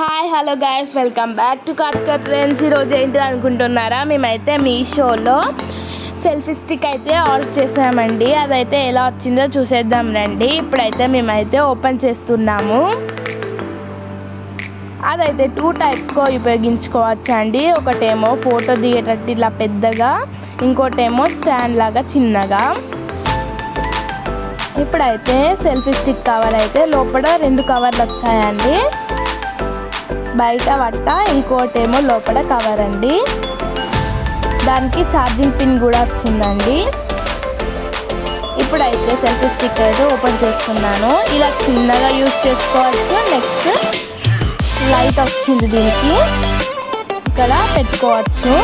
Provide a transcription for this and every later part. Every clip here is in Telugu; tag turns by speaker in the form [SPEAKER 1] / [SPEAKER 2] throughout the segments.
[SPEAKER 1] Hi hello guys, welcome back to Karthika trends. ఈరోజు ఏంటి అనుకుంటున్నారా, మేమైతే మీషోలో సెల్ఫీ స్టిక్ అయితే ఆర్డర్ చేసామండి. అదైతే ఎలా వచ్చిందో చూసేద్దాం రండి. ఇప్పుడైతే మేమైతే ఓపెన్ చేస్తున్నాము. అదైతే 2 టైప్స్గా ఉపయోగించుకోవచ్చు అండి. ఒకటేమో ఫోటో దిగేటట్టు ఇలా పెద్దగా, ఇంకోటేమో స్టాండ్ లాగా చిన్నగా. ఇప్పుడైతే సెల్ఫీ స్టిక్ కవర్ అయితే లోపల 2 కవర్లు వచ్చాయండి. బయట వట్ట, ఇంకోటేమో లోపల కవర్ అండి. దానికి ఛార్జింగ్ పిన్ కూడా వచ్చిందండి. ఇప్పుడైతే సెల్ఫీ స్టిక్ అయితే ఓపెన్ చేస్తున్నాను. ఇలా చిన్నగా యూజ్ చేసుకోవచ్చు. నెక్స్ట్ లైట్ వచ్చింది, దీనికి ఇక్కడ పెట్టుకోవచ్చు.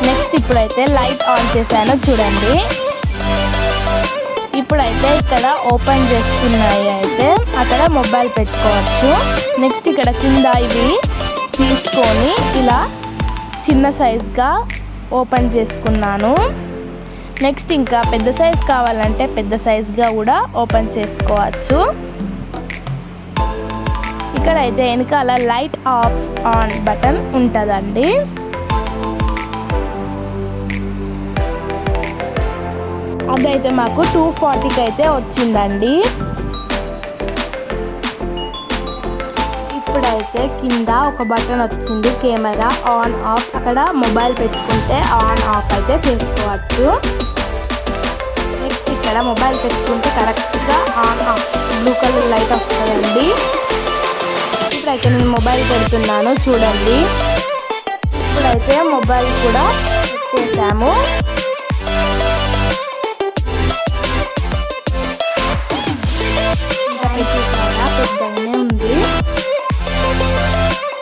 [SPEAKER 1] నెక్స్ట్ ఇప్పుడైతే లైట్ ఆన్ చేశాను చూడండి. ఇప్పుడైతే ఇక్కడ ఓపెన్ చేస్తున్నాయి, అయితే అక్కడ మొబైల్ పెట్టుకోవచ్చు. నెక్స్ట్ ఇక్కడ కింద ఇవి తీసుకొని ఇలా చిన్న సైజ్గా ఓపెన్ చేసుకున్నాను. నెక్స్ట్ ఇంకా పెద్ద సైజ్ కావాలంటే పెద్ద సైజ్గా కూడా ఓపెన్ చేసుకోవచ్చు. ఇక్కడైతే వెనకాల లైట్ ఆఫ్ ఆన్ బటన్ ఉంటుందండి. అదైతే మాకు 240కి అయితే వచ్చిందండి. ఇప్పుడైతే కింద ఒక బటన్ వచ్చింది, కెమెరా ఆన్ ఆఫ్. అక్కడ మొబైల్ పెట్టుకుంటే ఆన్ ఆఫ్ అయితే చేసుకోవచ్చు. నెక్స్ట్ ఇక్కడ మొబైల్ పెట్టుకుంటే కరెక్ట్గా on off blue colour light వస్తుందండి. ఇప్పుడైతే నేను మొబైల్ పెడుతున్నాను చూడండి. ఇప్పుడైతే మొబైల్ కూడా పెట్టేసాము. పెద్దగానే ఉంది.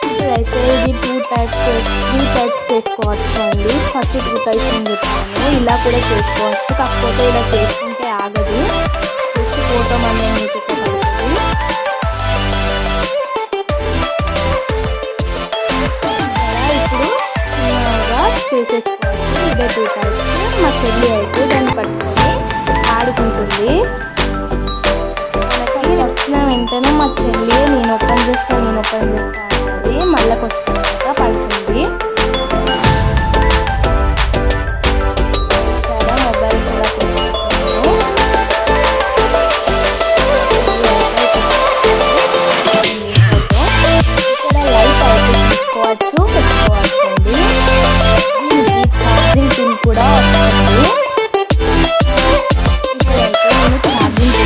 [SPEAKER 1] ఇప్పుడైతే ఇది 3 టైప్స్ చేసుకోవచ్చు అండి. ఫస్ట్ 2 టైప్స్ అని చెప్పాను, ఇలా కూడా చేసుకోవచ్చు. కాకపోతే ఇలా చేసుకుంటే ఆగదు, జస్ట్ ఫోటో మళ్ళీ నీట్గా పడుతుంది. ఇప్పుడు చిన్నగా చేసేసుకోవచ్చు. ఇదే 2 టైప్స్. మా చెల్లి అయితే దాన్ని పట్టుకొని ఆడుకుంటుంది. వచ్చిన వెంటనే మా చెల్లి నేను ఓపెన్ చేస్తాను అన్నది మళ్ళీ కొత్తగా పడుతుంది. సరే మొబైల్ కూడా తీసుకున్నాను. ఇక్కడ లైట్ అయితే తీసుకోవచ్చు, పెట్టుకోవచ్చు అండి. ఛార్జింగ్ పిన్ కూడా వస్తుంది. ఇక్కడైతే నేను ఛార్జింగ్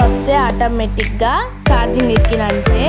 [SPEAKER 1] వస్తే ఆటోమేటిక్గా ఛార్జింగ్ ఎక్కినంటే